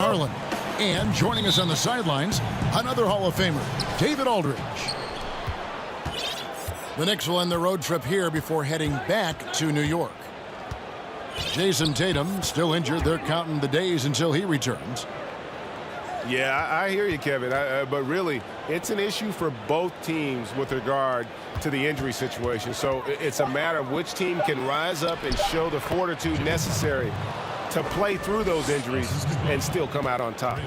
Harlan. And joining us on the sidelines, another Hall of Famer, David Aldridge. The Knicks will end their road trip here before heading back to New York. Jason Tatum, still injured. They're counting the days until he returns. Yeah, I hear you, Kevin. But really, it's an issue for both teams with regard to the injury situation. So it's a matter of which team can rise up and show the fortitude necessary to play through those injuries and still come out on top.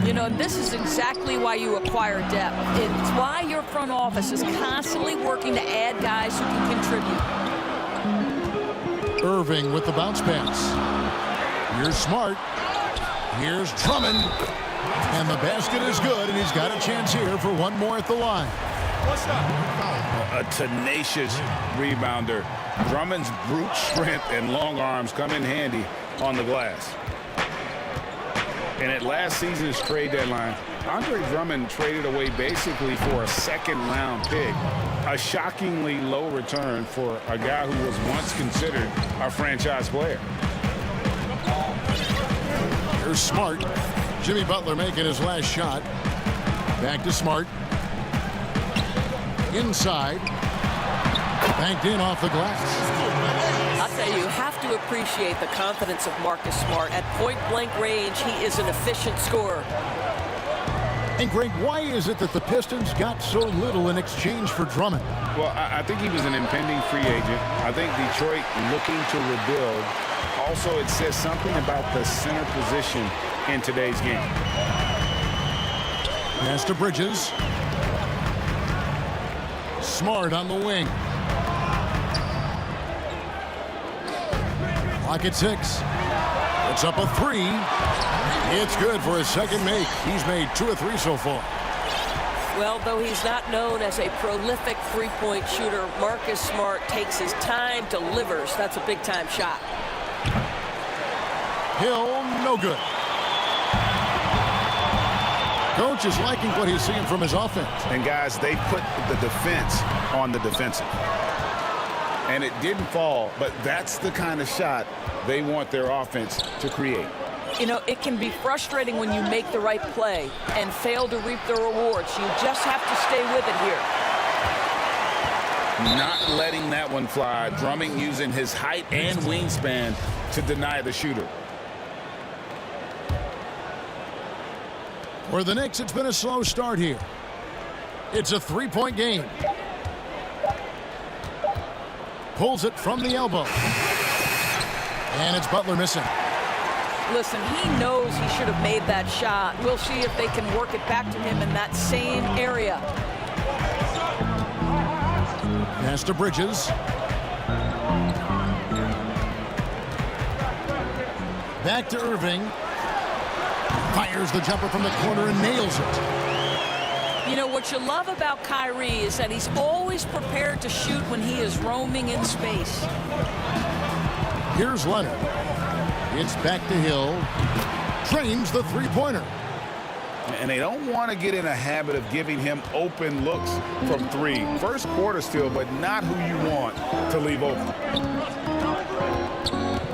You know, this is exactly why you acquire depth. It's why your front office is constantly working to add guys who can contribute. Irving with the bounce pass. Here's Smart. Here's Drummond. And the basket is good, and he's got a chance here for one more at the line. What's up? A tenacious rebounder. Drummond's brute strength and long arms come in handy on the glass. And at last season's trade deadline, Andre Drummond traded away basically for a second-round pick. A shockingly low return for a guy who was once considered a franchise player. Here's Smart. Jimmy Butler making his last shot. Back to Smart. Inside. Banked in off the glass. I'll tell you have to appreciate the confidence of Marcus Smart. At point-blank range, he is an efficient scorer. And, Greg, why is it that the Pistons got so little in exchange for Drummond? Well, I think he was an impending free agent. I think Detroit looking to rebuild. Also, it says something about the center position in today's game. Pass to Bridges. Smart on the wing. Clock at 6. It's up a 3. It's good for his second make. He's made 2 of 3 so far. Well, though he's not known as a prolific three-point shooter, Marcus Smart takes his time, delivers. That's a big-time shot. Hill, no good. Coach is liking what he's seeing from his offense. And, guys, they put the defense on the defensive. And it didn't fall, but that's the kind of shot they want their offense to create. You know, it can be frustrating when you make the right play and fail to reap the rewards. You just have to stay with it here. Not letting that one fly. Drummond using his height and wingspan to deny the shooter. For the Knicks, it's been a slow start here. It's a 3-point game. Pulls it from the elbow. And it's Butler missing. Listen, he knows he should have made that shot. We'll see if they can work it back to him in that same area. Pass to Bridges. Back to Irving. Fires the jumper from the corner and nails it. You know, what you love about Kyrie is that he's always prepared to shoot when he is roaming in space. Here's Leonard. It's back to Hill. Trains the three-pointer. And they don't want to get in a habit of giving him open looks from 3. First quarter still, but not who you want to leave open.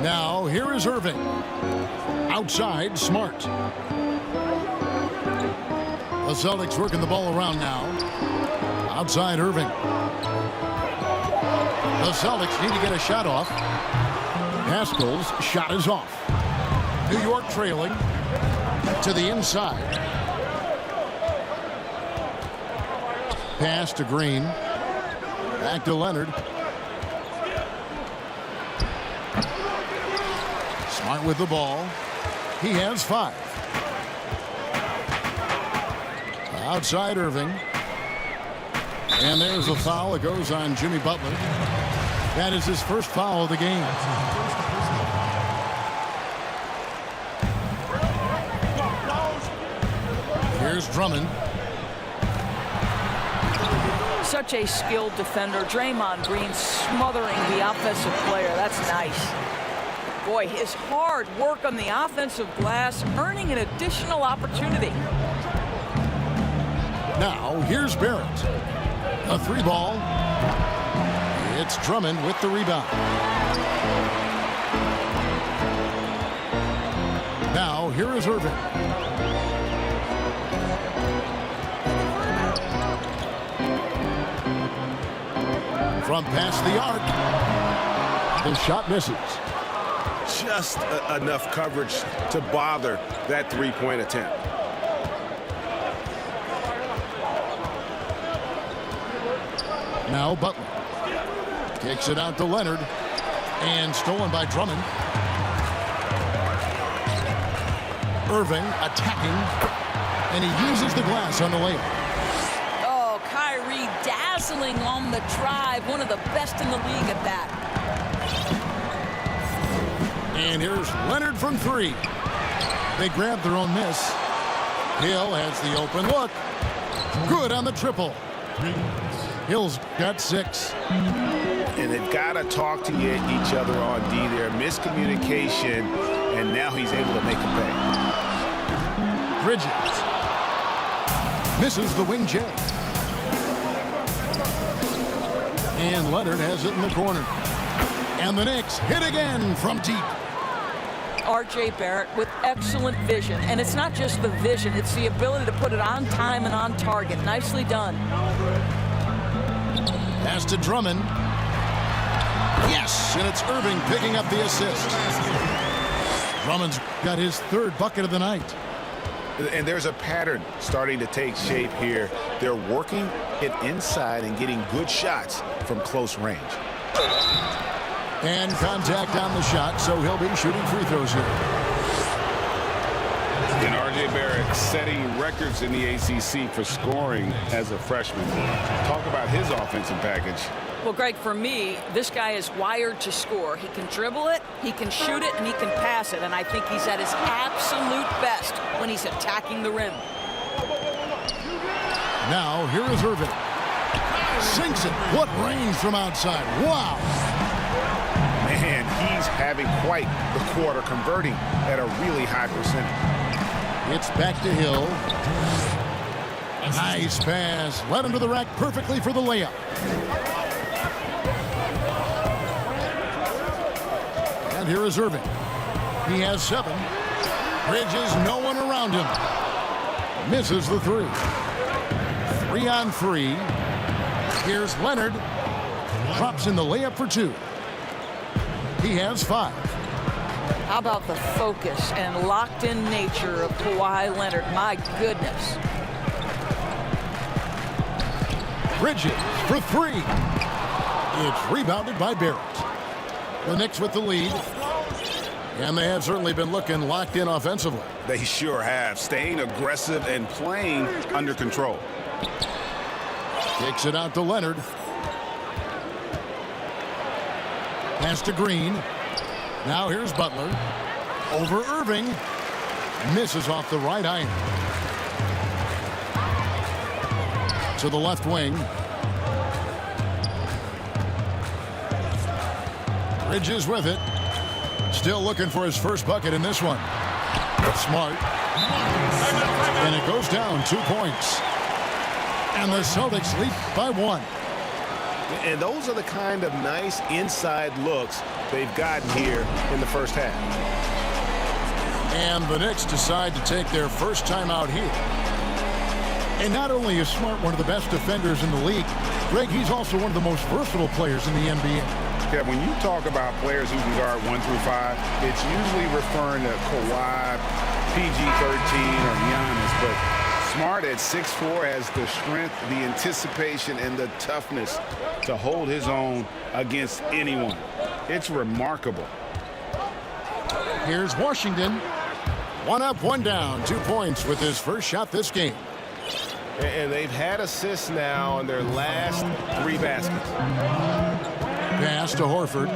Now, here is Irving. Outside, Smart. The Celtics working the ball around now. Outside, Irving. The Celtics need to get a shot off. Haskell's shot is off. New York trailing to the inside. Pass to Green. Back to Leonard. Smart with the ball. He has 5. Outside Irving. And there's a foul. It goes on Jimmy Butler. That is his first foul of the game. Here's Drummond. Such a skilled defender. Draymond Green smothering the offensive player. That's nice. Boy, his hard work on the offensive glass earning an additional opportunity. Now, here's Barrett. A 3-ball. It's Drummond with the rebound. Now, here is Irving. From past the arc. The shot misses. Just enough coverage to bother that three-point attempt. Now Butler. Kicks it out to Leonard. And stolen by Drummond. Irving attacking. And he uses the glass on the layup. Oh, Kyrie dazzling on the drive. One of the best in the league at that. And here's Leonard from three. They grab their own miss. Hill has the open look. Good on the triple. Hill's got 6. And they've got to talk to each other on D there. Miscommunication, and now he's able to make a pay. Bridges. Misses the wing J. And Leonard has it in the corner. And the Knicks hit again from deep. R.J. Barrett with excellent vision. And it's not just the vision, it's the ability to put it on time and on target. Nicely done. Pass to Drummond. Yes, and it's Irving picking up the assist. Drummond's got his 3rd bucket of the night. And there's a pattern starting to take shape here. They're working it inside and getting good shots from close range. And contact on the shot, so he'll be shooting free throws here. And R.J. Barrett setting records in the ACC for scoring as a freshman. Talk about his offensive package. Well, Greg, for me, this guy is wired to score. He can dribble it, he can shoot it, and he can pass it. And I think he's at his absolute best when he's attacking the rim. Now, here is Irving. Sinks it. What range from outside. Wow. Man, he's having quite the quarter, converting at a really high percentage. It's back to Hill. Nice pass. Led him to the rack perfectly for the layup. And here is Irving. He has 7. Bridges, no one around him. Misses the 3. 3 on 3. Here's Leonard. Drops in the layup for 2. He has 5. How about the focus and locked-in nature of Kawhi Leonard? My goodness. Bridges for 3. It's rebounded by Barrett. The Knicks with the lead. And they have certainly been looking locked in offensively. They sure have, staying aggressive and playing under control. Kicks it out to Leonard. Pass to Green. Now here's Butler. Over Irving. Misses off the right iron. To the left wing. Bridges with it. Still looking for his first bucket in this one. Smart. And it goes down 2 points. And the Celtics lead by 1. And those are the kind of nice inside looks they've gotten here in the first half. And the Knicks decide to take their first time out here. And not only is Smart one of the best defenders in the league, Greg, he's also one of the most versatile players in the NBA. Yeah, when you talk about players who can guard 1 through 5, it's usually referring to Kawhi, PG-13, or Giannis. But Smart at 6'4" has the strength, the anticipation, and the toughness to hold his own against anyone. It's remarkable. Here's Washington. 1 up, 1 down. 2 points with his first shot this game. And they've had assists now on their last 3 baskets. Pass to Horford.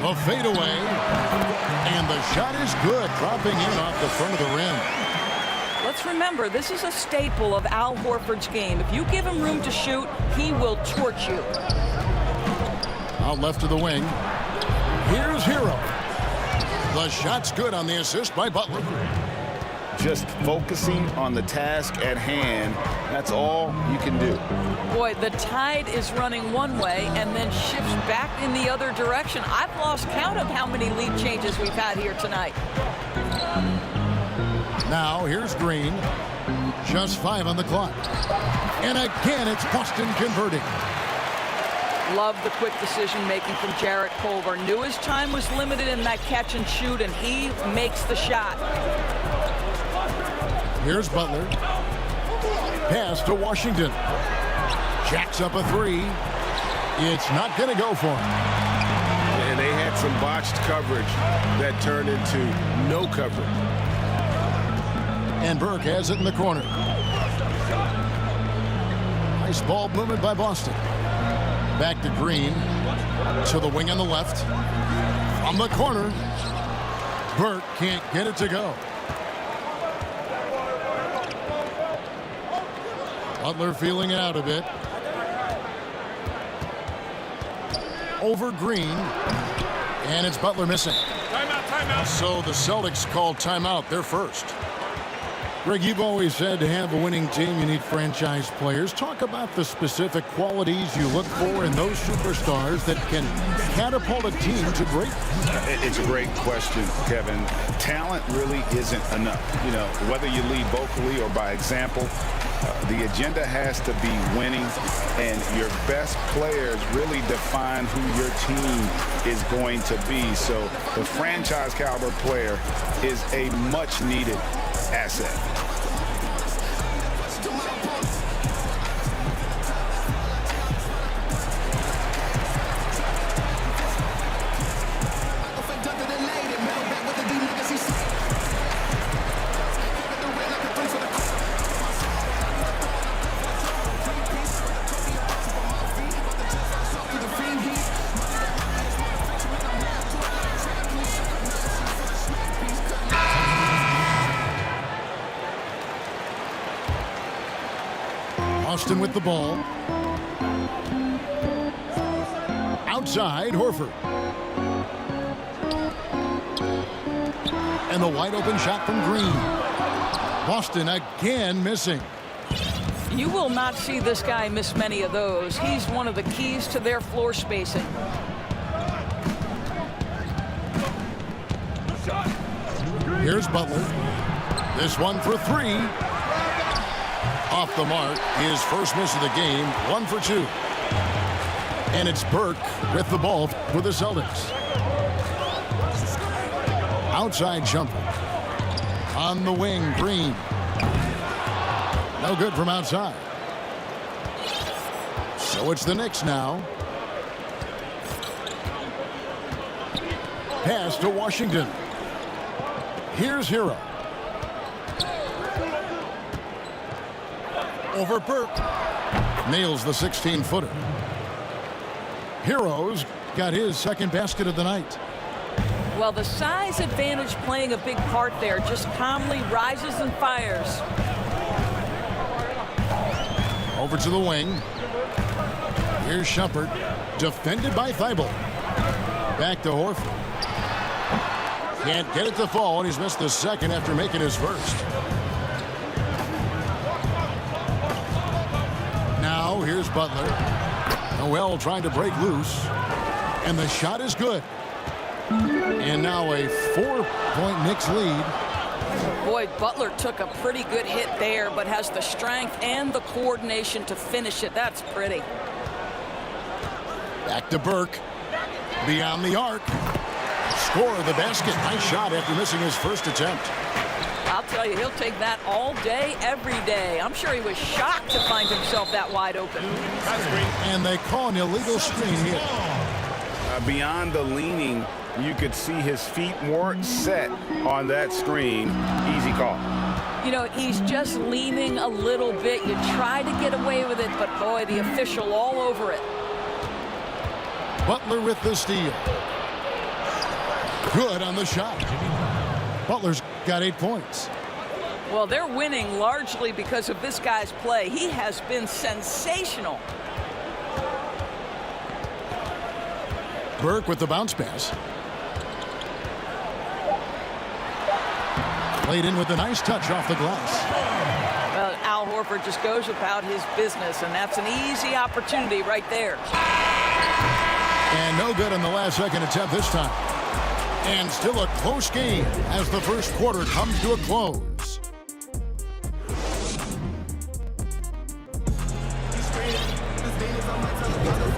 A fadeaway. And the shot is good, dropping in off the front of the rim. Let's remember, this is a staple of Al Horford's game. If you give him room to shoot, he will torch you. Out left to the wing. Here's Hero. The shot's good on the assist by Butler. just focusing on the task at hand. That's all you can do. Boy, the tide is running one way and then shifts back in the other direction. I've lost count of how many lead changes we've had here tonight. Now here's Green. Just 5 on the clock. And again, it's Boston converting. Love the quick decision-making from Jarrett Culver. Knew his time was limited in that catch and shoot, and he makes the shot. Here's Butler. Pass to Washington. Jacks up a 3. It's not going to go for him. And they had some botched coverage that turned into no coverage. And Burke has it in the corner. Nice ball movement by Boston. Back to Green. To the wing on the left. From the corner. Burke can't get it to go. Butler feeling it out a bit. Over Green. And it's Butler missing. Timeout, timeout. So the Celtics called timeout. They're first. Greg, you've always said to have a winning team, you need franchise players. Talk about the specific qualities you look for in those superstars that can catapult a team to greatness. It's a great question, Kevin. Talent really isn't enough. You know, whether you lead vocally or by example, the agenda has to be winning, and your best players really define who your team is going to be. So the franchise caliber player is a much needed asset. Austin with the ball. Outside, Horford. And the wide open shot from Green. Boston again missing. You will not see this guy miss many of those. He's one of the keys to their floor spacing. Here's Butler. This one for 3. Off the mark. His first miss of the game. 1 for 2. And it's Burke with the ball for the Celtics. Outside jumper. On the wing, Green. No good from outside. So it's the Knicks now. Pass to Washington. Here's Hero. Over Burke. Nails the 16-footer. Hero's got his second basket of the night. Well, the size advantage playing a big part there. Just calmly rises and fires. Over to the wing. Here's Shumpert. Defended by Thibault. Back to Horford. Can't get it to fall, and he's missed the second after making his first. Now here's Butler. Noel trying to break loose. And the shot is good. And now a 4-point Knicks lead. Boy, Butler took a pretty good hit there, but has the strength and the coordination to finish it. That's pretty. Back to Burke. Beyond the arc. Score the basket. Nice shot after missing his first attempt. I'll tell you, he'll take that all day, every day. I'm sure he was shocked to find himself that wide open. And they call an illegal screen here. Beyond the leaning, you could see his feet weren't set on that screen. Easy call. You know, he's just leaning a little bit. You try to get away with it, but boy, the official all over it. Butler with the steal. Good on the shot. Butler's got 8 points. Well, they're winning largely because of this guy's play. He has been sensational. Burke with the bounce pass. Played in with a nice touch off the glass. Well, Al Horford just goes about his business, and that's an easy opportunity right there. And no good on the last second attempt this time. And still a close game as the first quarter comes to a close.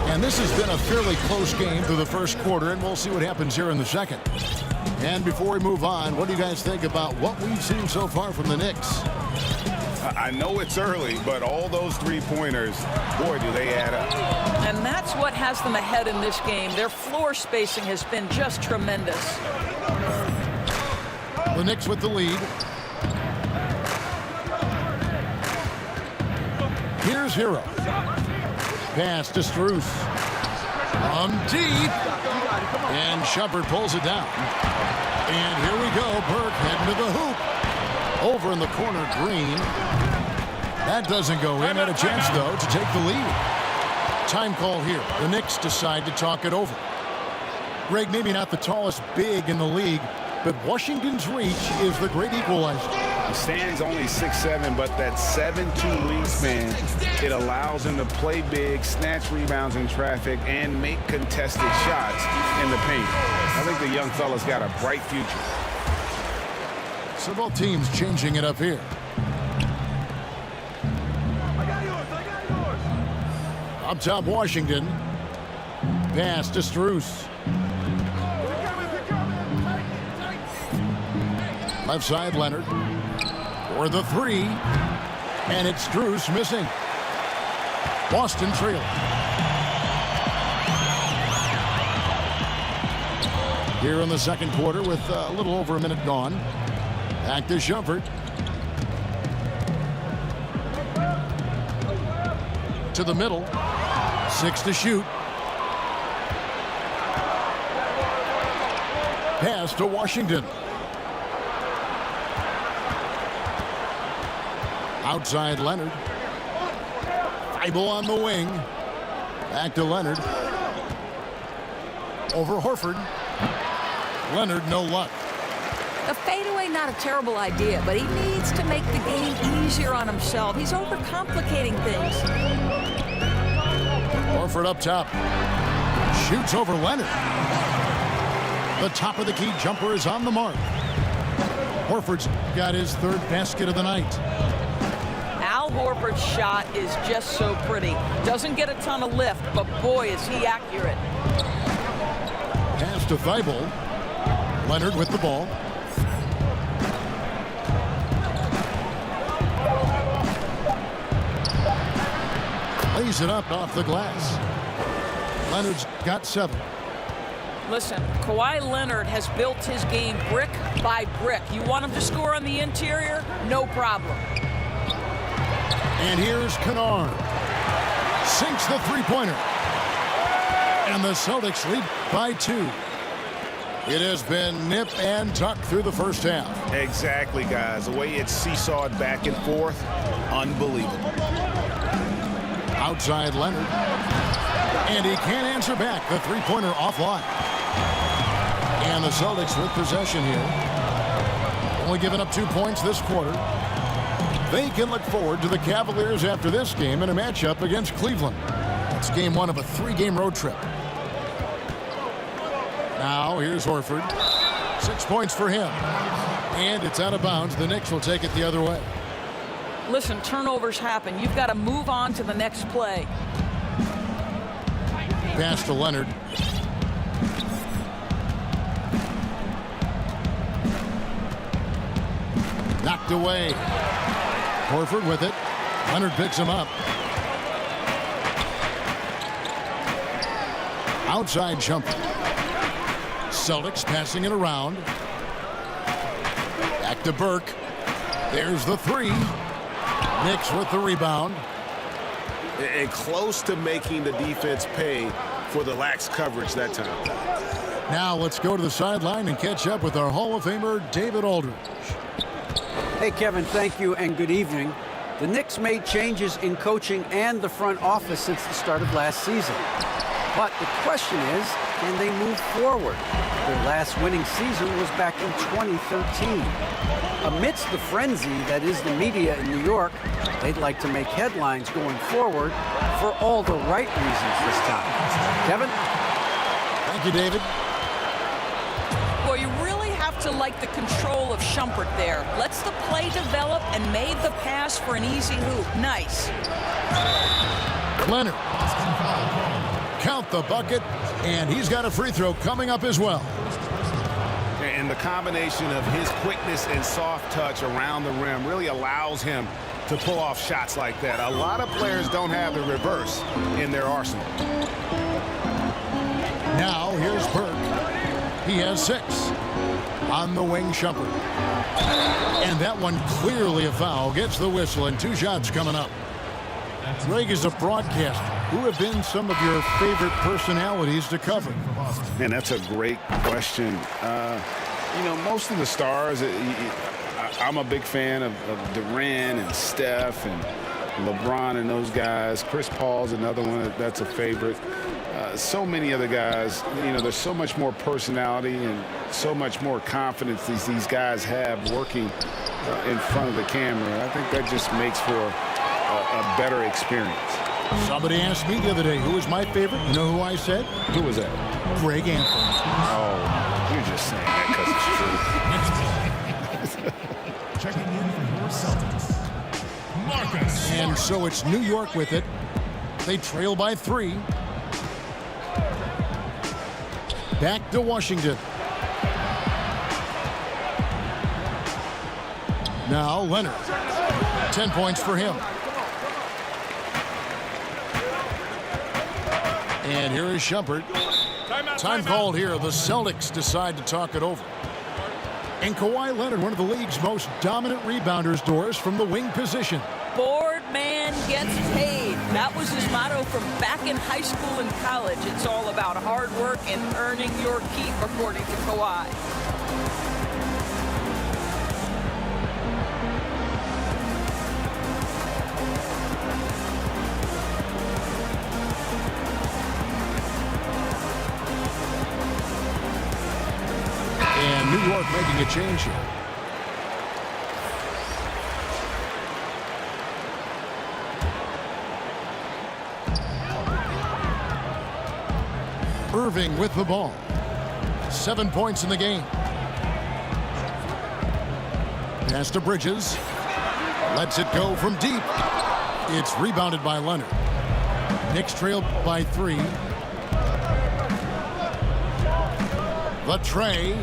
And this has been a fairly close game through the first quarter, and we'll see what happens here in the second. And before we move on, what do you guys think about what we've seen so far from the Knicks? I know it's early, but all those three-pointers, boy, do they add up. And that's what has them ahead in this game. Their floor spacing has been just tremendous. The Knicks with the lead. Here's Hero. Pass to Strus. From deep. And Shumpert pulls it down. And here we go. Burke heading to the hoop. Over in the corner, Green. That doesn't go in. Had a chance, though, to take the lead. Time call here. The Knicks decide to talk it over. Greg, maybe not the tallest big in the league, but Washington's reach is the great equalizer. Stan's only 6'7", but that 7'2" wingspan, it allows him to play big, snatch rebounds in traffic, and make contested shots in the paint. I think the young fella's got a bright future. So both teams changing it up here. Up top, Washington. Pass to Strus. Left side, Leonard. For the three. And it's Strus missing. Boston trailing. Here in the second quarter with a little over a minute gone. Back to Shumpert. To the middle. 6 to shoot. Pass to Washington. Outside Leonard. Thibault on the wing. Back to Leonard. Over Horford. Leonard, no luck. A fadeaway, not a terrible idea, but he needs to make the game easier on himself. He's overcomplicating things. Horford up top. Shoots over Leonard. The top of the key jumper is on the mark. Horford's got his third basket of the night. Al Horford's shot is just so pretty. Doesn't get a ton of lift, but boy, is he accurate. Pass to Thibault. Leonard with the ball. Lays it up off the glass. Leonard's got 7. Listen, Kawhi Leonard has built his game brick by brick. You want him to score on the interior? No problem. And here's Kennard. Sinks the three-pointer. And the Celtics lead by 2. It has been nip and tuck through the first half. Exactly, guys. The way it's seesawed back and forth, unbelievable. Outside Leonard. And he can't answer back. The three-pointer offline. And the Celtics with possession here. Only giving up 2 points this quarter. They can look forward to the Cavaliers after this game in a matchup against Cleveland. It's game 1 of a 3-game road trip. Now here's Horford. 6 points for him. And it's out of bounds. The Knicks will take it the other way. Listen, turnovers happen. You've got to move on to the next play. Pass to Leonard. Knocked away. Horford with it. Leonard picks him up. Outside jumper. Celtics passing it around. Back to Burke. There's the 3. Knicks with the rebound. And close to making the defense pay for the lax coverage that time. Now let's go to the sideline and catch up with our Hall of Famer, David Aldridge. Hey, Kevin, thank you and good evening. The Knicks made changes in coaching and the front office since the start of last season. But the question is, can they move forward? Their last winning season was back in 2013. Amidst the frenzy that is the media in New York, they'd like to make headlines going forward for all the right reasons this time. Kevin? Thank you, David. Well, you really have to like the control of Shumpert there. Lets the play develop and made the pass for an easy hoop. Nice. Leonard. Count the bucket, and he's got a free throw coming up as well. And the combination of his quickness and soft touch around the rim really allows him to pull off shots like that. A lot of players don't have the reverse in their arsenal. Now here's Burke. He has 6. On the wing, Shumpert. And that one clearly a foul. Gets the whistle, and 2 shots coming up. Greg, is a broadcaster, who have been some of your favorite personalities to cover? Man, that's a great question. You know, most of the stars, I'm a big fan of Durant and Steph and LeBron and those guys. Chris Paul's another one that's a favorite. So many other guys, you know, there's so much more personality and so much more confidence these guys have working in front of the camera. I think that just makes for a better experience. Somebody asked me the other day, who was my favorite? You know who I said? Who was that? Greg Anthony. Oh, you're just saying that because it's true. Checking in for your Celtics, Marcus. And so it's New York with it. They trail by 3. Back to Washington. Now Leonard. 10 points for him. And here is Shumpert. Time called here. The Celtics decide to talk it over. And Kawhi Leonard, one of the league's most dominant rebounders, Doris, from the wing position. Board man gets paid. That was his motto from back in high school and college. It's all about hard work and earning your keep, according to Kawhi. And New York making a change here. Irving with the ball. 7 points in the game. Pass to Bridges. Lets it go from deep. It's rebounded by Leonard. Knicks trail by 3. The tray.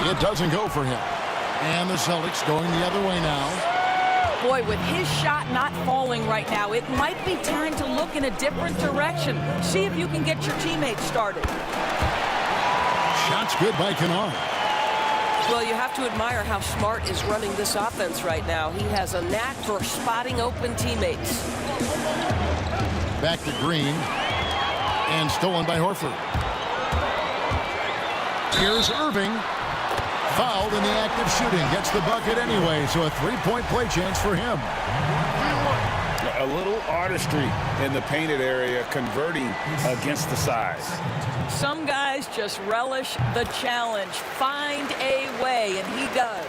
It doesn't go for him. And the Celtics going the other way now. Boy, with his shot not falling right now, it might be time to look in a different direction. See if you can get your teammates started. Shot's good by Kennard. Well, you have to admire how Smart is running this offense right now. He has a knack for spotting open teammates. Back to Green. And stolen by Horford. Here's Irving. Fouled in the act of shooting. Gets the bucket anyway, so a 3-point play chance for him. A little artistry in the painted area, converting against the size. Some guys just relish the challenge. Find a way, and he does.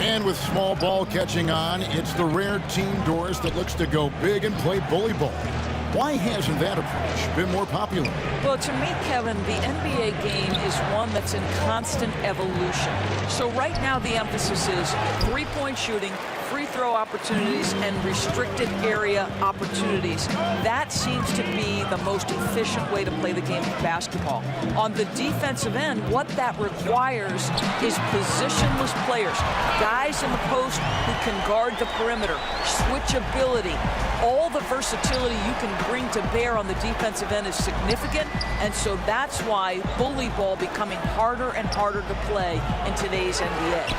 And with small ball catching on, it's the rare team, Doris, that looks to go big and play bully ball. Why hasn't that approach been more popular? Well, to me, Kevin, the NBA game is one that's in constant evolution. So right now the emphasis is three-point shooting, free throw opportunities, and restricted area opportunities. That seems to be the most efficient way to play the game of basketball. On the defensive end, what that requires is positionless players, guys in the post who can guard the perimeter, switchability. All the versatility you can bring to bear on the defensive end is significant, and so that's why bully ball becoming harder and harder to play in today's NBA.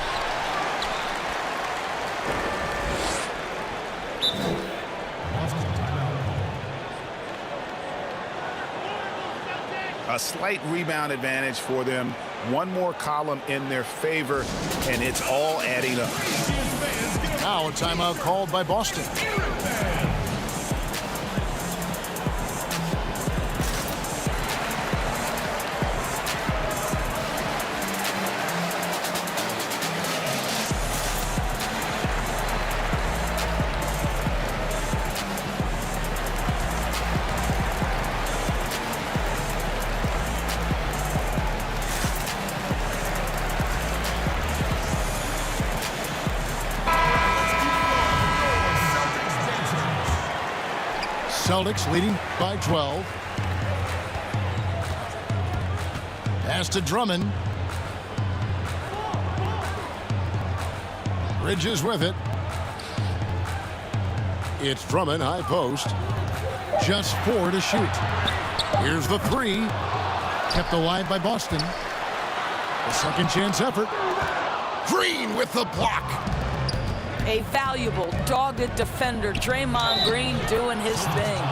A slight rebound advantage for them. One more column in their favor, and it's all adding up. Now a timeout called by Boston. Celtics leading by 12. Pass to Drummond. Bridges with it. It's Drummond, high post. Just 4 to shoot. Here's the 3. Kept alive by Boston. A second chance effort. Green with the block. A valuable, dogged defender, Draymond Green doing his thing.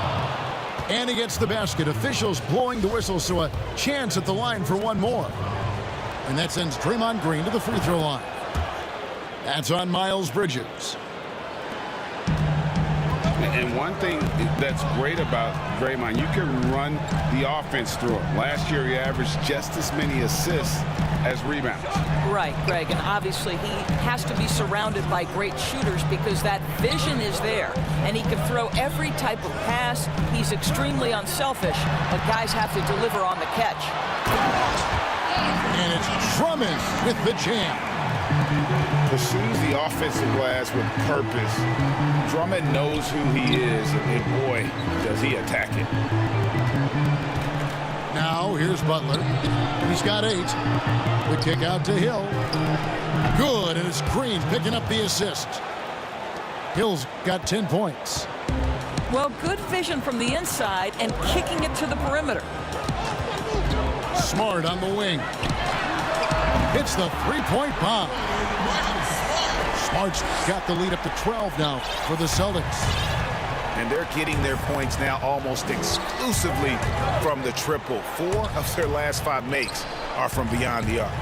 And he gets the basket. Officials blowing the whistle, so a chance at the line for one more. And that sends Draymond Green to the free throw line. That's on Miles Bridges. And one thing that's great about Draymond, you can run the offense through him. Last year, he averaged just as many assists as rebounds. Right, Greg, and obviously he has to be surrounded by great shooters because that vision is there, and he can throw every type of pass. He's extremely unselfish, but guys have to deliver on the catch. And it's Drummond with the jam. Pursues the offensive glass with purpose. Drummond knows who he is, and boy, does he attack it. Now here's Butler. He's got 8. The kick out to Hill. Good, and it's Green picking up the assist. Hill's got 10 points. Well, good vision from the inside and kicking it to the perimeter. Smart on the wing. Hits the three-point bomb. Smart's got the lead up to 12 now for the Celtics. And they're getting their points now almost exclusively from the triple. 4 of their last 5 makes are from beyond the arc.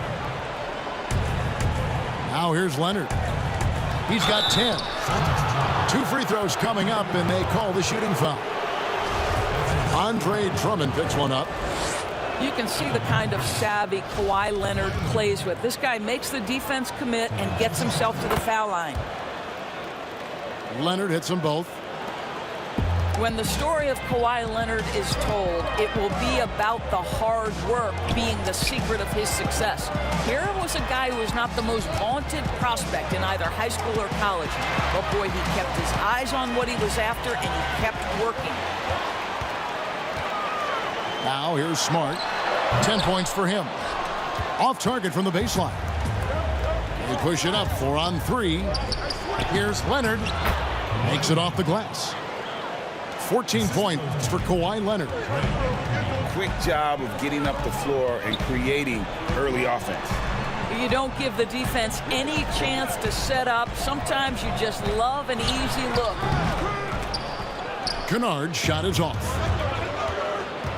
Now here's Leonard. He's got 10. 2 free throws coming up, and they call the shooting foul. Andre Drummond picks one up. You can see the kind of savvy Kawhi Leonard plays with. This guy makes the defense commit and gets himself to the foul line. Leonard hits them both. When the story of Kawhi Leonard is told, it will be about the hard work being the secret of his success. Here was a guy who was not the most vaunted prospect in either high school or college. But boy, he kept his eyes on what he was after, and he kept working. Now here's Smart. 10 points for him. Off target from the baseline. They push it up 4 on 3. Here's Leonard. Makes it off the glass. 14 points for Kawhi Leonard. Quick job of getting up the floor and creating early offense. You don't give the defense any chance to set up. Sometimes you just love an easy look. Kennard's shot is off.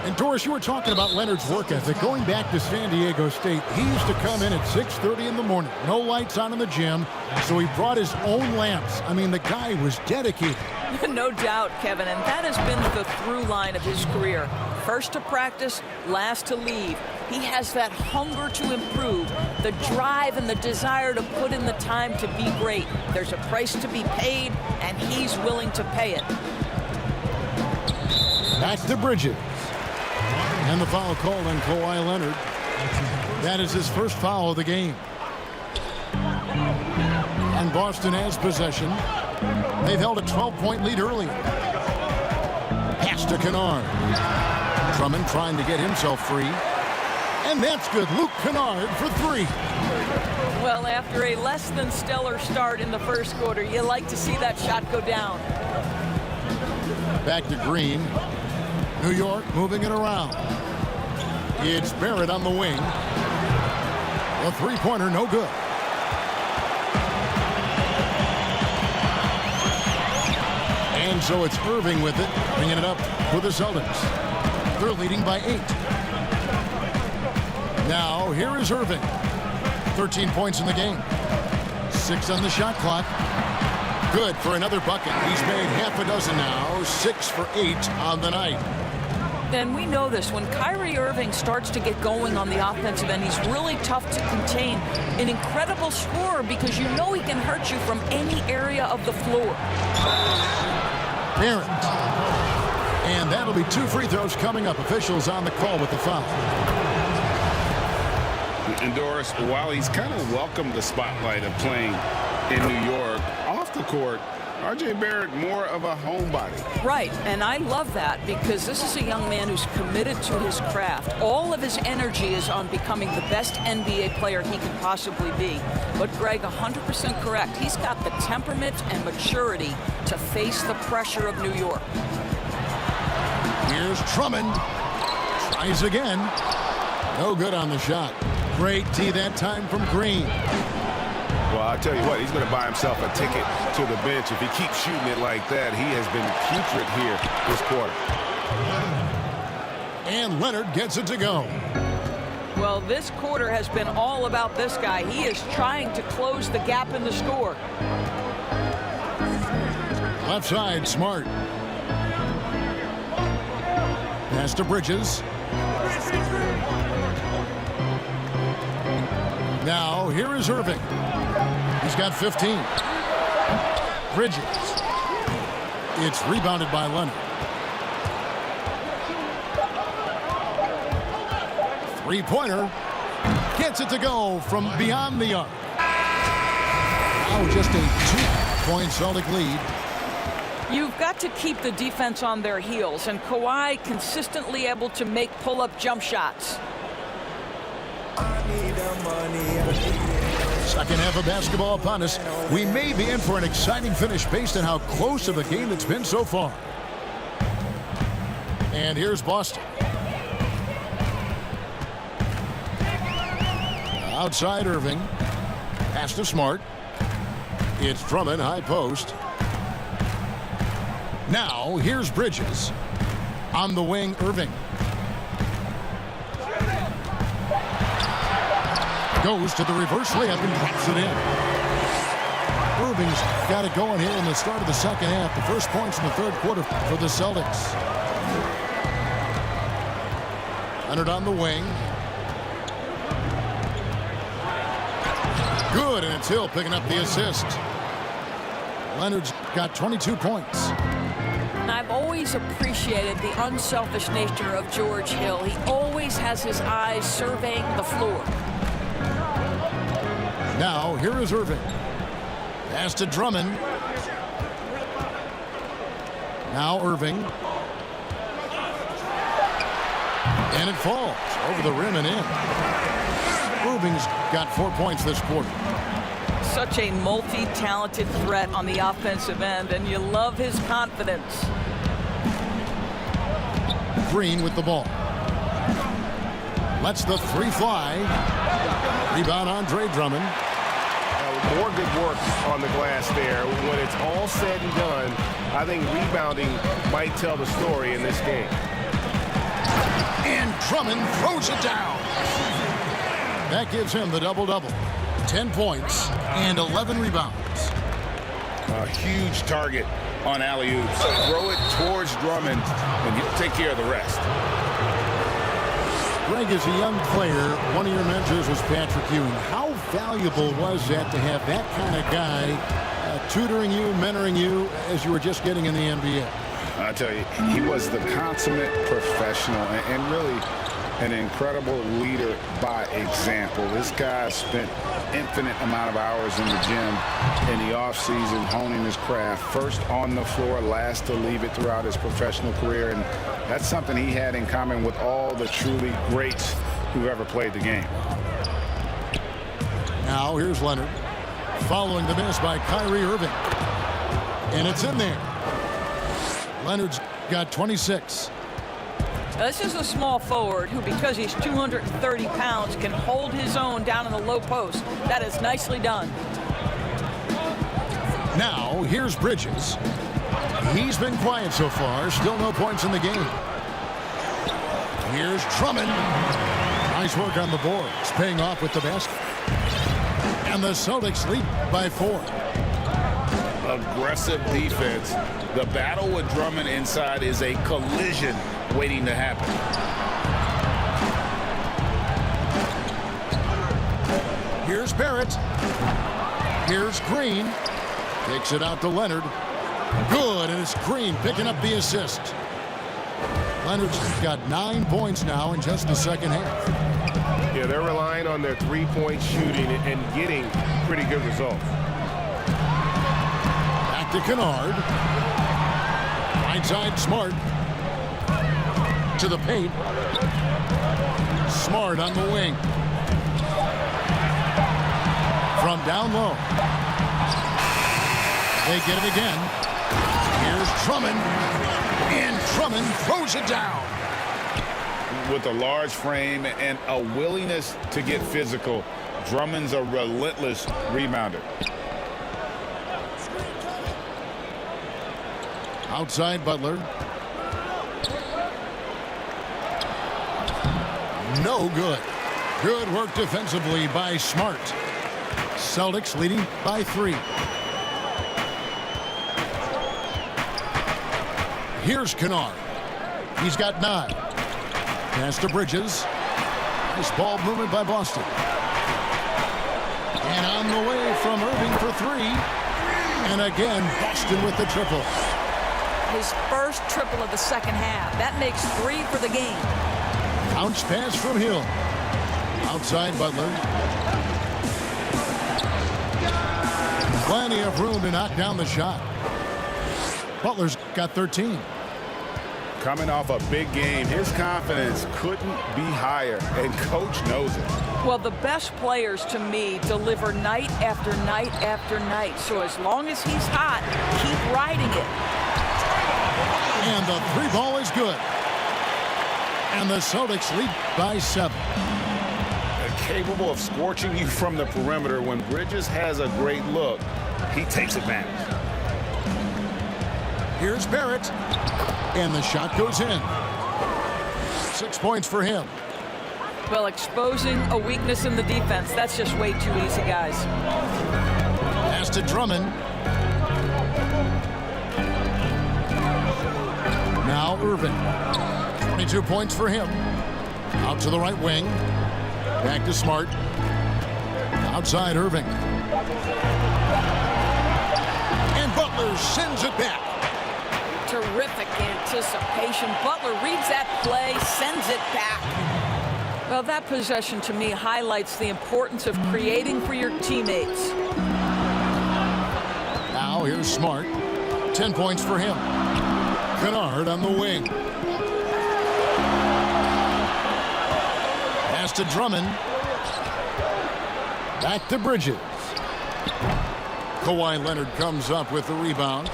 And Doris, you were talking about Leonard's work ethic. Going back to San Diego State, he used to come in at 6:30 in the morning. No lights on in the gym, so he brought his own lamps. I mean, the guy was dedicated. No doubt, Kevin, and that has been the through line of his career. First to practice, last to leave. He has that hunger to improve, the drive and the desire to put in the time to be great. There's a price to be paid, and he's willing to pay it. Back to Bridges. And the foul called on Kawhi Leonard. That is his first foul of the game. And Boston has possession. They've held a 12-point lead early. Pass to Kennard. Drummond trying to get himself free. And that's good. Luke Kennard for 3. Well, after a less than stellar start in the first quarter, you like to see that shot go down. Back to Green. New York moving it around. It's Barrett on the wing. A three-pointer, no good. And so it's Irving with it, bringing it up for the Celtics. They're leading by 8. Now, here is Irving. 13 points in the game. 6 on the shot clock. Good for another bucket. He's made half a dozen now. 6 for 8 on the night. And we know this. When Kyrie Irving starts to get going on the offensive end, he's really tough to contain. An incredible scorer because you know he can hurt you from any area of the floor. Barrett. And that'll be 2 free throws coming up. Officials on the call with the foul. And Doris, while he's kind of welcomed the spotlight of playing in New York, off the court, R.J. Barrett, more of a homebody. Right, and I love that because this is a young man who's committed to his craft. All of his energy is on becoming the best NBA player he can possibly be. But Greg, 100% correct. He's got the temperament and maturity to face the pressure of New York. Here's Drummond. Tries again. No good on the shot. Great tee that time from Green. Well, I'll tell you what, he's going to buy himself a ticket to the bench. If he keeps shooting it like that, he has been putrid here this quarter. And Leonard gets it to go. Well, this quarter has been all about this guy. He is trying to close the gap in the score. Left side, Smart. Pass to Bridges. Now, here is Irving. He's got 15. Bridges. It's rebounded by Leonard. Three-pointer. Gets it to go from beyond the arc. Now just a 2-point Celtic lead. You've got to keep the defense on their heels, and Kawhi consistently able to make pull-up jump shots. Second half of basketball upon us. We may be in for an exciting finish based on how close of a game it's been so far. And here's Boston. Outside Irving. Pass to Smart. It's Drummond, high post. Now here's Bridges. On the wing, Irving. Goes to the reverse layup and drops it in. Irving's got it going here in the start of the second half. The first points in the third quarter for the Celtics. Leonard on the wing. Good, and it's Hill picking up the assist. Leonard's got 22 points. I've always appreciated the unselfish nature of George Hill. He always has his eyes surveying the floor. Now, here is Irving. Pass to Drummond. Now Irving. And it falls over the rim and in. Irving's got 4 points this quarter. Such a multi-talented threat on the offensive end, and you love his confidence. Green with the ball. Lets the three fly. Rebound Andre Drummond. More good work on the glass there. When it's all said and done, I think rebounding might tell the story in this game. And Drummond throws it down. That gives him the double-double. 10 points and 11 rebounds. A huge target on alley-oops. Throw it towards Drummond and you take care of the rest. Greg, as a young player, one of your mentors was Patrick Ewing. How valuable was that to have that kind of guy tutoring you, mentoring you as you were just getting in the NBA? I tell you, he was the consummate professional and really an incredible leader by example. This guy spent infinite amount of hours in the gym in the offseason honing his craft. First on the floor, last to leave it throughout his professional career. And that's something he had in common with all the truly greats who ever played the game. Now here's Leonard. Following the miss by Kyrie Irving. And it's in there. Leonard's got 26. Now, this is a small forward who, because he's 230 pounds, can hold his own down in the low post. That is nicely done. Now, here's Bridges. He's been quiet so far. Still no points in the game. Here's Drummond. Nice work on the boards. Paying off with the basket. And the Celtics lead by 4. Aggressive defense. The battle with Drummond inside is a collision waiting to happen. Here's Barrett. Here's Green. Takes it out to Leonard. Good, and it's Green picking up the assist. Leonard's got 9 points now in just the second half. Yeah, they're relying on their three-point shooting and getting pretty good results. Back Back to Kennard. Right side, Smart. To the paint. Smart on the wing. From down low. They get it again. Here's Drummond. And Drummond throws it down. With a large frame and a willingness to get physical, Drummond's a relentless rebounder. Outside Butler. No good. Good work defensively by Smart. Celtics leading by 3. Here's Kennard. He's got 9. Pass to Bridges. Nice ball movement by Boston. And on the way from Irving for 3. And again, Boston with the triple. His first triple of the second half. That makes 3 for the game. Bounce pass from Hill. Outside Butler. Plenty of room to knock down the shot. Butler's got 13. Coming off a big game, his confidence couldn't be higher, and coach knows it. Well, the best players to me deliver night after night after night. So as long as he's hot, keep riding it. And the 3-ball is good. And the Celtics lead by 7. Capable of scorching you from the perimeter. When Bridges has a great look, he takes advantage. Here's Barrett. And the shot goes in. 6 points for him. Well, exposing a weakness in the defense, that's just way too easy, guys. Pass to Drummond. Now Irving. 22 points for him. Out to the right wing. Back to Smart. Outside Irving. And Butler sends it back. Terrific anticipation. Butler reads that play, sends it back. Well, that possession to me highlights the importance of creating for your teammates. Now here's Smart. 10 points for him. Kennard on the wing. Pass to Drummond. Back to Bridges. Kawhi Leonard comes up with the rebound.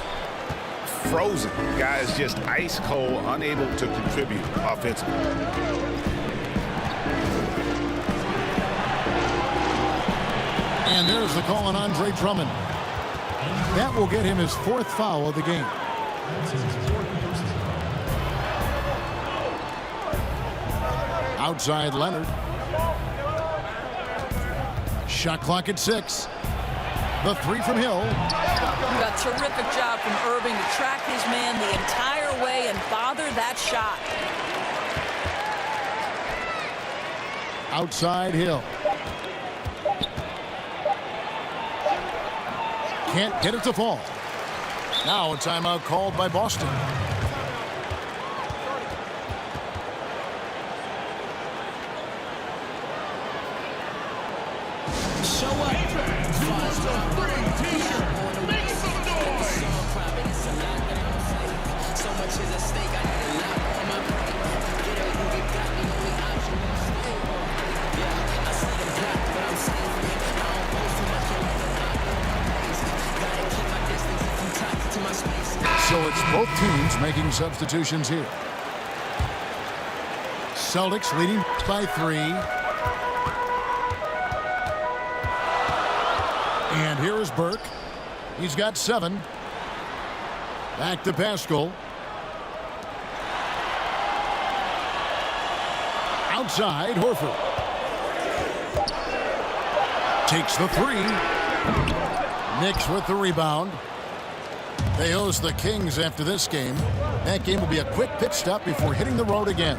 Frozen. Guys just ice cold, unable to contribute offensively. And there's the call on Andre Drummond. That will get him his 4th foul of the game. Outside Leonard. Shot clock at 6. The 3 from Hill. A terrific job from Irving to track his man the entire way and bother that shot. Outside Hill. Can't get it to fall. Now a timeout called by Boston. Show up. Make some noise. So much is at stake. I need a lot on my get it, you got me only option. Yeah, I see them drop, but I'm safe. I don't post too much on gotta keep my distance if you talk to my space. So it's both teams making substitutions here. Celtics leading by 3. And here is Burke. He's got 7. Back to Pascal. Outside, Horford. Takes the 3. Knicks with the rebound. They host the Kings after this game. That game will be a quick pit stop before hitting the road again.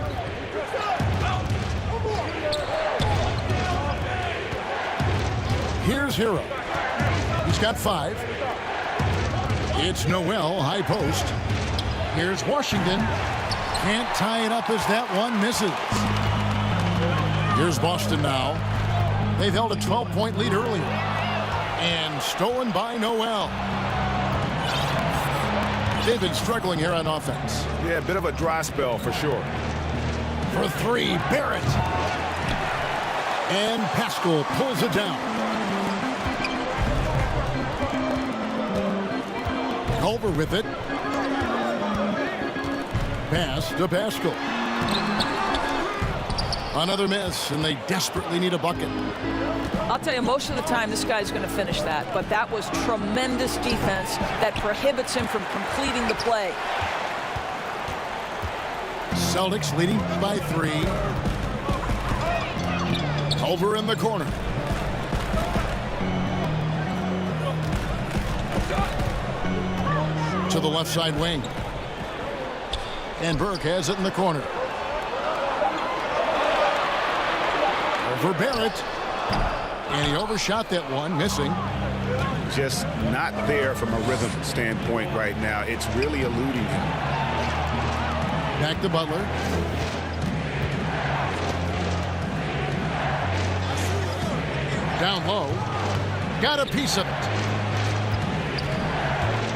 Here's Hero. He's got 5. It's Noel, high post. Here's Washington. Can't tie it up as that one misses. Here's Boston now. They've held a 12-point lead earlier. And stolen by Noel. They've been struggling here on offense. Yeah, a bit of a dry spell for sure. For three, Barrett. And Pascal pulls it down. Culver with it. Pass to Pascal. Another miss, and they desperately need a bucket. I'll tell you, most of the time this guy's going to finish that, but that was tremendous defense that prohibits him from completing the play. Celtics leading by 3. Over in the corner. To the left side wing. And Burke has it in the corner. Over Barrett. And he overshot that one, missing. Just not there from a rhythm standpoint right now. It's really eluding him. Back to Butler. Down low. Got a piece of it.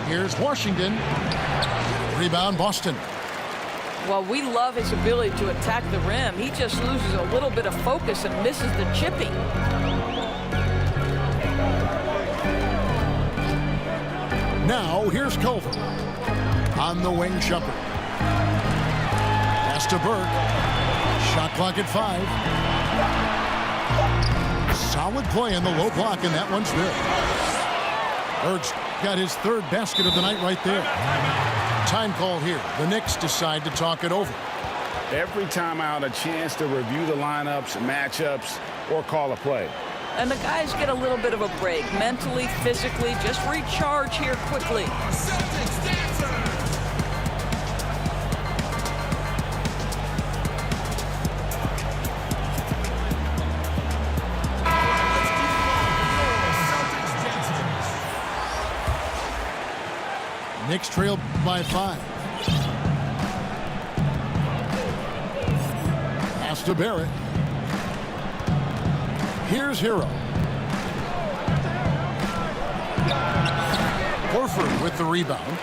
Here's Washington. Rebound, Boston. Well, we love his ability to attack the rim. He just loses a little bit of focus and misses the chippy. Now, here's Culver. On the wing, Shumpert. Pass to Burke. Shot clock at 5. Solid play in the low block, and that one's good. Burke's got his 3rd basket of the night right there. Time call here. The Knicks decide to talk it over. Every timeout, a chance to review the lineups, matchups, or call a play. And the guys get a little bit of a break, mentally, physically, just recharge here quickly. Knicks trail by 5. Pass to Barrett. Here's Hero. Horford with the rebound.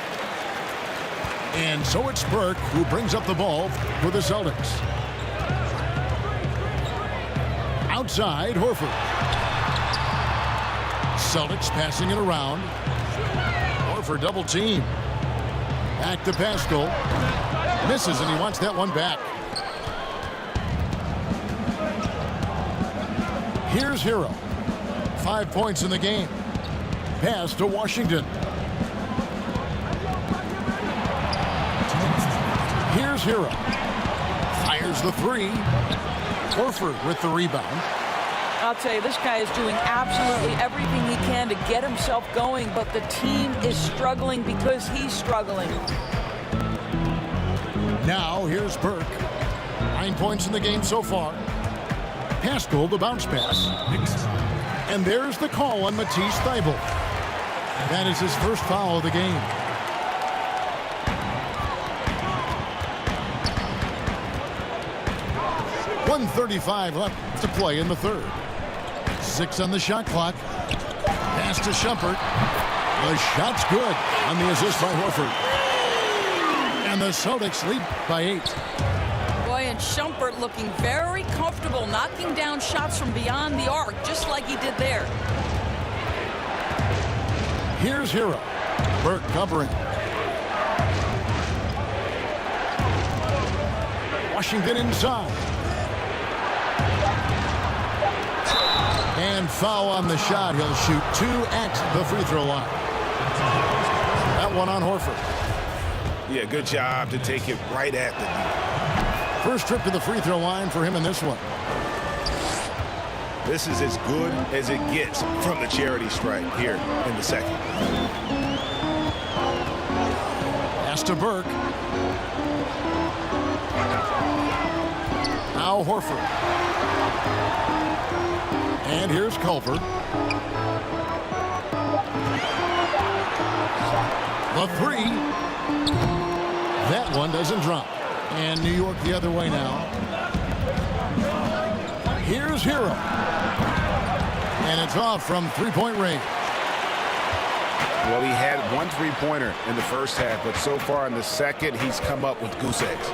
And so it's Burke who brings up the ball for the Celtics. Outside, Horford. Celtics passing it around. Horford double team. Back to Pascal. Misses, and he wants that one back. Here's Hero. 5 points in the game. Pass to Washington. Here's Hero. Fires the 3. Horford with the rebound. I'll tell you, this guy is doing absolutely everything he can to get himself going, but the team is struggling because he's struggling. Now, here's Burke. 9 points in the game so far. Pascal, the bounce pass. And there's the call on Matisse Thybulle. That is his first foul of the game. .135 left to play in the 3rd. 6 on the shot clock. Pass to Shumpert. The shot's good on the assist by Horford. And the Celtics lead by 8. Boy, and Shumpert looking very comfortable knocking down shots from beyond the arc, just like he did there. Here's Hero. Burke covering. Washington inside. And foul on the shot. He'll shoot 2 at the free throw line. That one on Horford. Yeah, good job to take it right at the knee. First trip to the free throw line for him in this one. This is as good as it gets from the charity stripe here in the 2nd. Pass to Burke. Now Horford. And here's Culver. The 3. That one doesn't drop. And New York the other way now. Here's Hero. And it's off from 3-point range. Well, he had one three-pointer in the first half, but so far in the second, he's come up with goose eggs.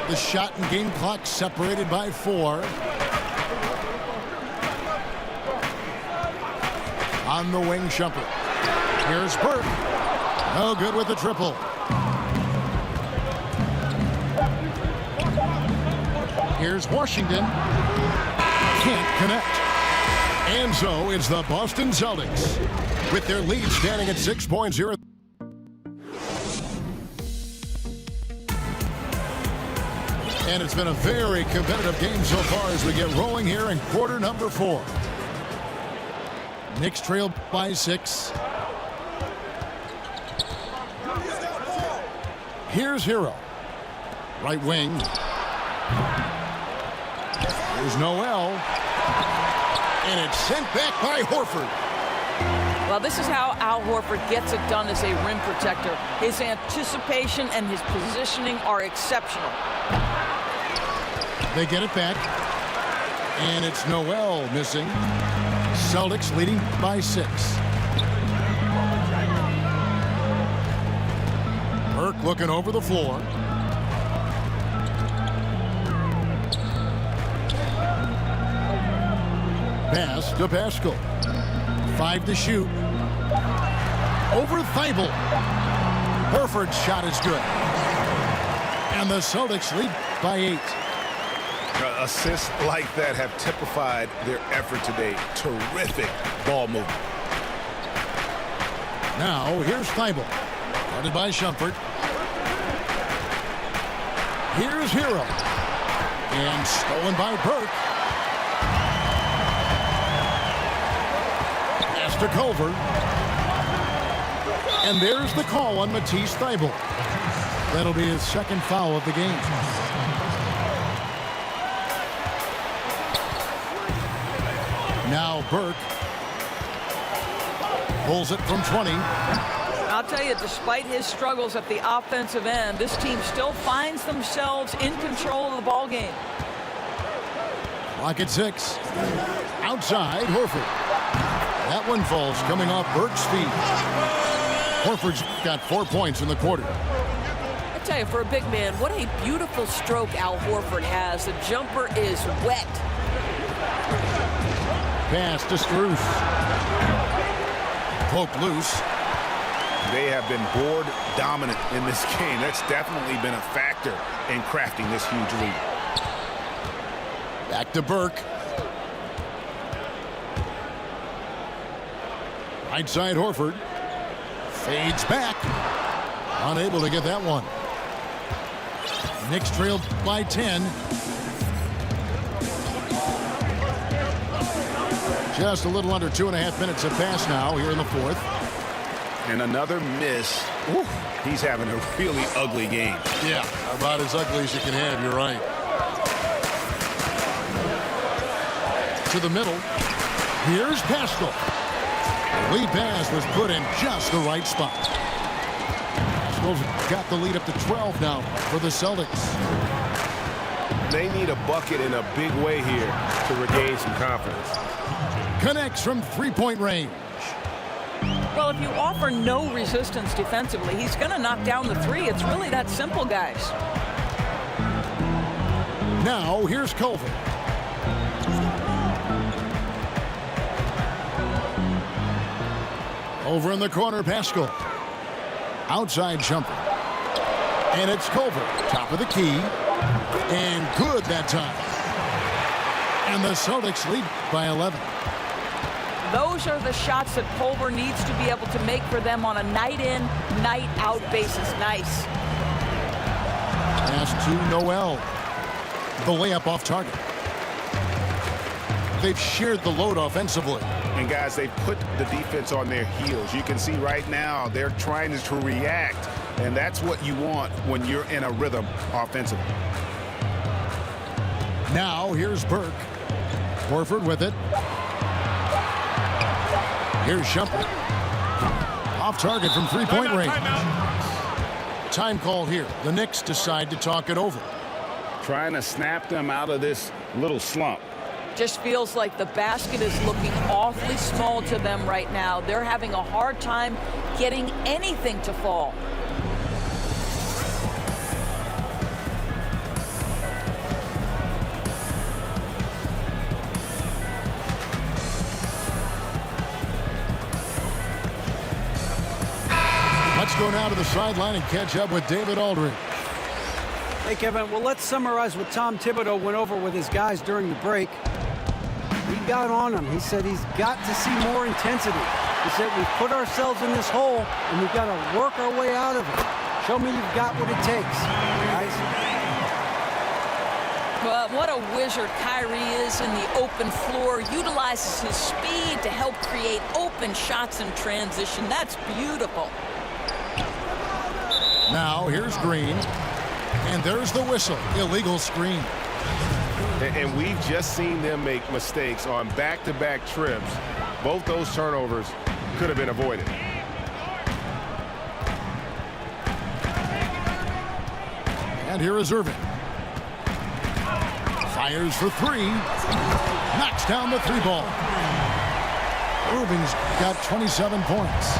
The shot and game clock separated by 4. On the wing, Shumpert. Here's Burke. No good with the triple. Here's Washington. Can't connect. And so it's the Boston Celtics with their lead standing at 6.0. And it's been a very competitive game so far as we get rolling here in quarter number 4. Knicks trail by 6. Here's Hero. Right wing. Here's Noel. And it's sent back by Horford. Well, this is how Al Horford gets it done as a rim protector. His anticipation and his positioning are exceptional. They get it back. And it's Noel missing. Celtics leading by 6. Burke looking over the floor. Pass to Pascal. 5 to shoot. Over Thibault. Horford's shot is good. And the Celtics lead by 8. Assists like that have typified their effort today. Terrific ball movement. Now here's Thibault. Guarded by Shumpert. Here's Hero. And stolen by Burke. Pass to Culver. And there's the call on Matisse Thybulle. That'll be his second foul of the game. Now Burke pulls it from 20. I'll tell you, despite his struggles at the offensive end, this team still finds themselves in control of the ball game. Clock at 6. Outside, Horford. That one falls coming off Burke's feet. Horford's got 4 points in the quarter. I tell you, for a big man, what a beautiful stroke Al Horford has. The jumper is wet. Pass to Strus. Poke loose. They have been board dominant in this game. That's definitely been a factor in crafting this huge lead. Back to Burke. Right side Horford. Fades back. Unable to get that one. Knicks trailed by 10. Just a little under 2.5 minutes have passed now here in the 4th. And another miss. Ooh, he's having a really ugly game. Yeah, about as ugly as you can have, you're right. To the middle. Here's Pascal. The lead pass was put in just the right spot. Pascal's got the lead up to 12 now for the Celtics. They need a bucket in a big way here to regain some confidence. Connects from 3-point range. Well, if you offer no resistance defensively, he's going to knock down the 3. It's really that simple, guys. Now, here's Culver. Over in the corner, Pascal. Outside jumper. And it's Culver, top of the key. And good that time. And the Celtics lead by 11. Those are the shots that Culver needs to be able to make for them on a night-in, night-out basis. Nice. Pass to Noel. The layup off target. They've shared the load offensively. And guys, they've put the defense on their heels. You can see right now they're trying to react. And that's what you want when you're in a rhythm offensively. Now here's Burke. Horford with it. Here's Shumpert. Off target from 3-point range. Time call here. The Knicks decide to talk it over. Trying to snap them out of this little slump. Just feels like the basket is looking awfully small to them right now. They're having a hard time getting anything to fall. Let's go now to the sideline and catch up with David Aldridge. Hey, Kevin, well, let's summarize what Tom Thibodeau went over with his guys during the break. He got on them. He said he's got to see more intensity. He said we've put ourselves in this hole, and we've got to work our way out of it. Show me you've got what it takes, guys. Well, what a wizard Kyrie is in the open floor. Utilizes his speed to help create open shots in transition. That's beautiful. Now, here's Green. And there's the whistle. Illegal screen. And we've just seen them make mistakes on back-to-back trips. Both those turnovers could have been avoided. And here is Irving. Fires for three. Knocks down the three ball. Irving's got 27 points.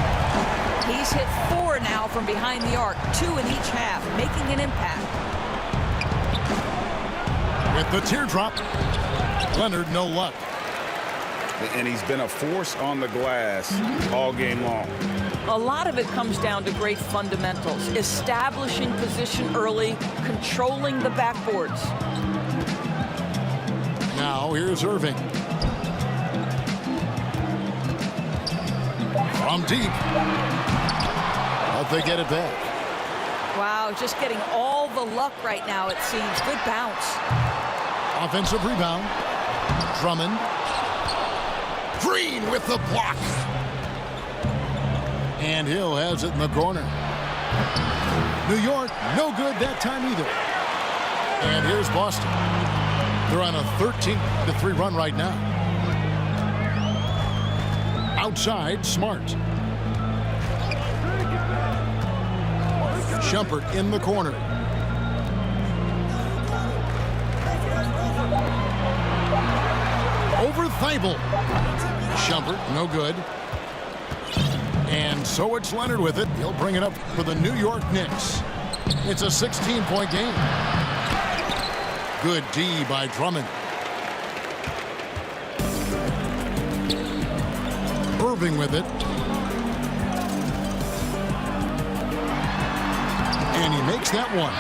He's hit 4 now from behind the arc, 2 in each half, making an impact. With the teardrop, Leonard no luck. And he's been a force on the glass all game long. A lot of it comes down to great fundamentals, establishing position early, controlling the backboards. Now here's Irving. From deep. But they get it back. Wow, just getting all the luck right now, it seems. Good bounce. Offensive rebound. Drummond. Green with the block. And Hill has it in the corner. New York, no good that time either. And here's Boston. They're on a 13-3 run right now. Outside, Smart. Shumpert in the corner. Over Thibault. Shumpert, no good. And so it's Leonard with it. He'll bring it up for the New York Knicks. It's a 16-point game. Good D by Drummond. Irving with it. And he makes that one.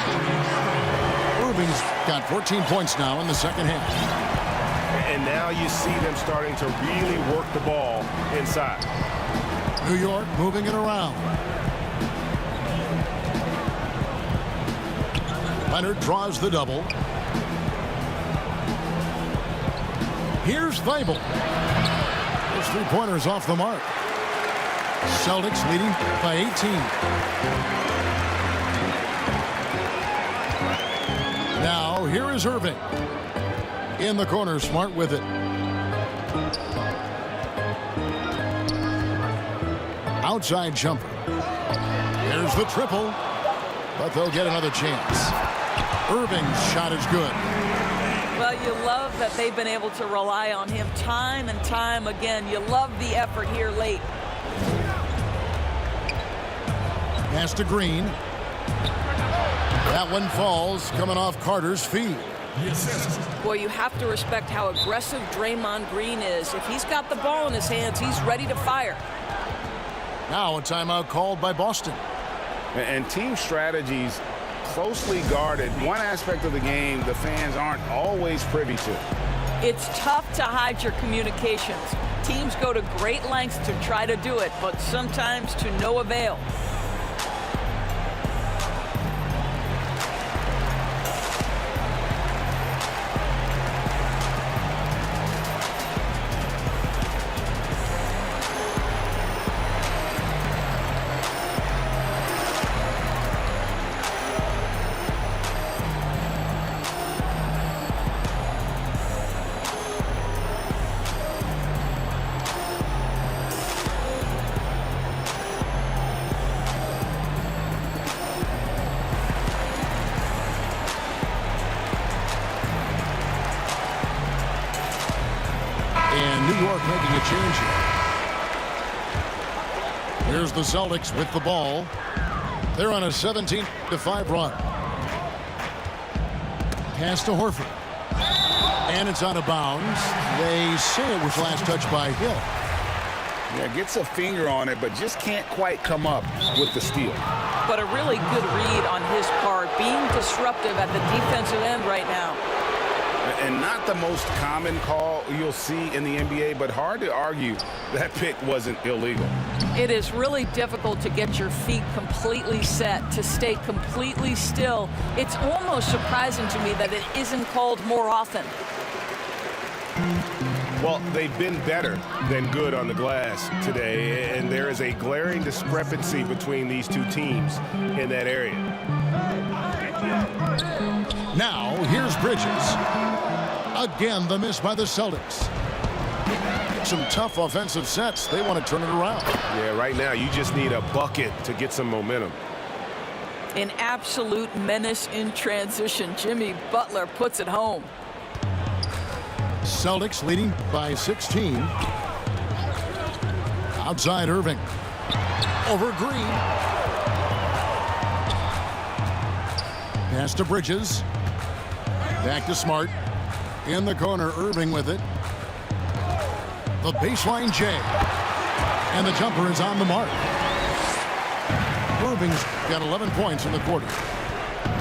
Irving's got 14 points now in the second half. And now you see them starting to really work the ball inside. New York moving it around. Leonard draws the double. Here's Thibault. His three-pointers off the mark. Celtics leading by 18. Now here is Irving. In the corner, Smart with it. Outside jumper. There's the triple, but they'll get another chance. Irving's shot is good. Well, you love that they've been able to rely on him time and time again. You love the effort here late. Pass to Green. That one falls, coming off Carter's feet. Boy, you have to respect how aggressive Draymond Green is. If he's got the ball in his hands, he's ready to fire. Now a timeout called by Boston. And team strategies closely guarded. One aspect of the game the fans aren't always privy to. It's tough to hide your communications. Teams go to great lengths to try to do it, but sometimes to no avail. York making a change here. Here's the Celtics with the ball. They're on a 17-5 run. Pass to Horford. And it's out of bounds. They say it was last touched by Hill. Yeah, gets a finger on it, but just can't quite come up with the steal. But a really good read on his part, being disruptive at the defensive end right now. And not the most common call you'll see in the NBA, but hard to argue that pick wasn't illegal. It is really difficult to get your feet completely set, to stay completely still. It's almost surprising to me that it isn't called more often. Well, they've been better than good on the glass today, and there is a glaring discrepancy between these two teams in that area. Now, here's Bridges. Again, the miss by the Celtics. Some tough offensive sets. They want to turn it around. Yeah, right now you just need a bucket to get some momentum. An absolute menace in transition. Jimmy Butler puts it home. Celtics leading by 16. Outside Irving. Over Green. Pass to Bridges. Back to Smart. In the corner, Irving with it. The baseline J. And the jumper is on the mark. Irving's got 11 points in the quarter.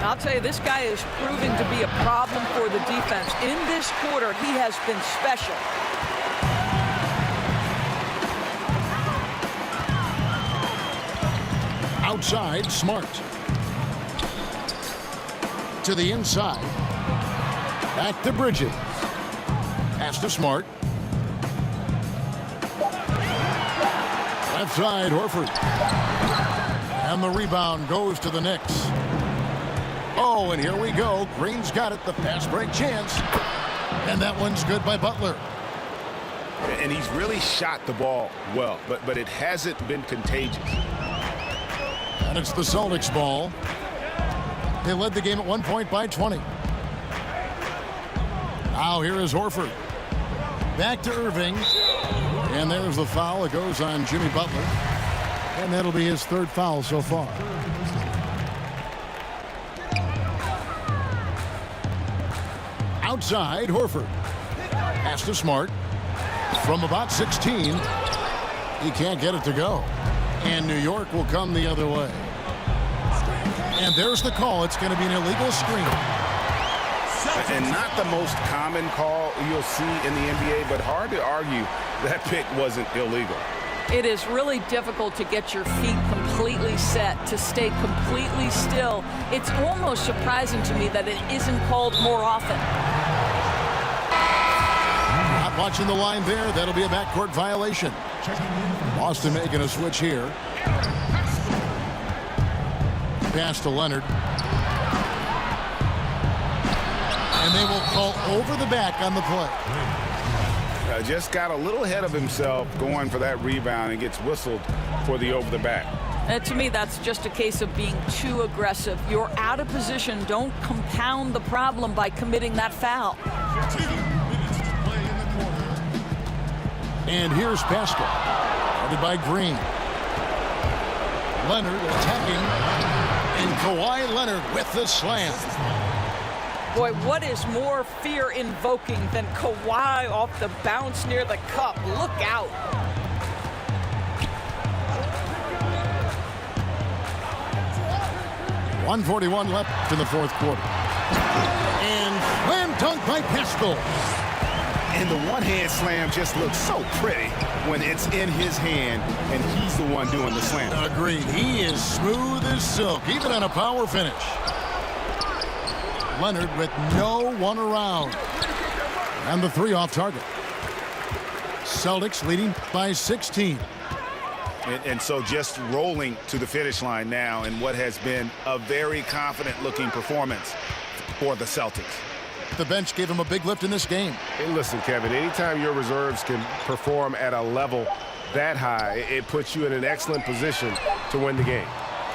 I'll tell you, this guy is proving to be a problem for the defense. In this quarter, he has been special. Outside, Smart. To the inside. Back to Bridges. Pass to Smart. Left side, Horford. And the rebound goes to the Knicks. Oh, and here we go. Green's got it. The pass break chance. And that one's good by Butler. And he's really shot the ball well, but it hasn't been contagious. And it's the Celtics ball. They led the game at 1 point by 20. Now here is Horford. Back to Irving. And there's the foul. It goes on Jimmy Butler. And that'll be his third foul so far. Outside, Horford. Pass to Smart. From about 16. He can't get it to go. And New York will come the other way. And there's the call. It's going to be an illegal screen. And not the most common call you'll see in the NBA, but hard to argue that pick wasn't illegal. It is really difficult to get your feet completely set, to stay completely still. It's almost surprising to me that it isn't called more often. Not watching the line there. That'll be a backcourt violation. Boston making a switch here. Pass to Leonard. And they will call over the back on the play. Just got a little ahead of himself going for that rebound and gets whistled for the over the back. And to me, that's just a case of being too aggressive. You're out of position. Don't compound the problem by committing that foul. 2 minutes to play in the quarter. And here's Pascal. Guarded by Green. Leonard attacking. And Kawhi Leonard with the slam. Boy, what is more fear-invoking than Kawhi off the bounce near the cup? Look out. .141 left in the fourth quarter. And slam dunk by Pascal. And the one-hand slam just looks so pretty when it's in his hand and he's the one doing the slam. Agreed. He is smooth as silk, even on a power finish. Leonard with no one around. And the three off target. Celtics leading by 16. And so just rolling to the finish line now in what has been a very confident-looking performance for the Celtics. The bench gave him a big lift in this game. Hey, listen, Kevin, anytime your reserves can perform at a level that high, it puts you in an excellent position to win the game.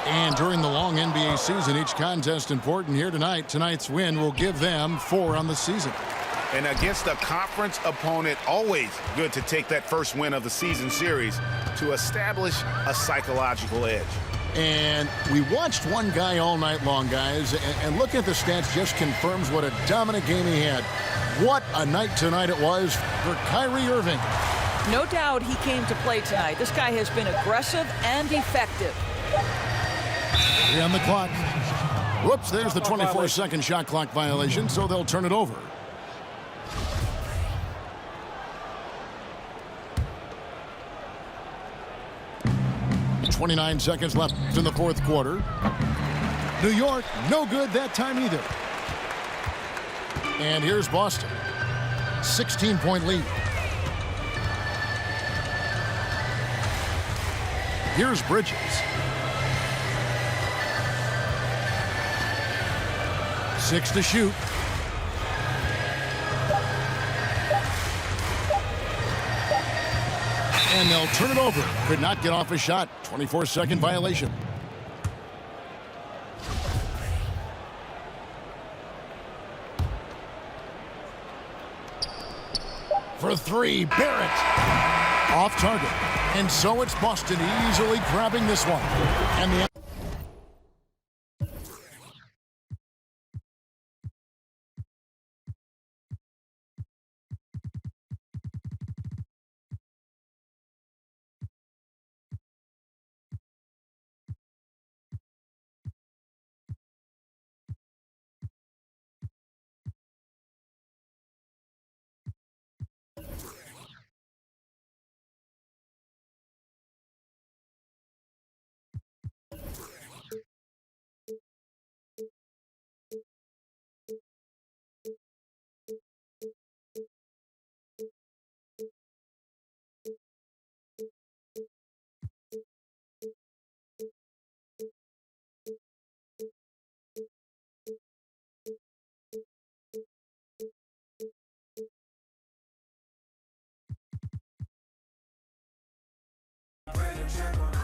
And during the long NBA season, each contest important here tonight. Tonight's win will give them 4 on the season. And against a conference opponent, always good to take that first win of the season series to establish a psychological edge. And we watched one guy all night long, guys, and looking at the stats just confirms what a dominant game he had. What a night tonight it was for Kyrie Irving. No doubt he came to play tonight. This guy has been aggressive and effective. 3 on the clock. Whoops, there's the 24-second shot clock violation, so they'll turn it over. .29 seconds left in the fourth quarter. New York, no good that time either. And here's Boston. 16-point lead. Here's Bridges. 6 to shoot. And they'll turn it over. Could not get off a shot. 24-second violation. For 3, Barrett. Off target. And so it's Boston easily grabbing this one. And the Check on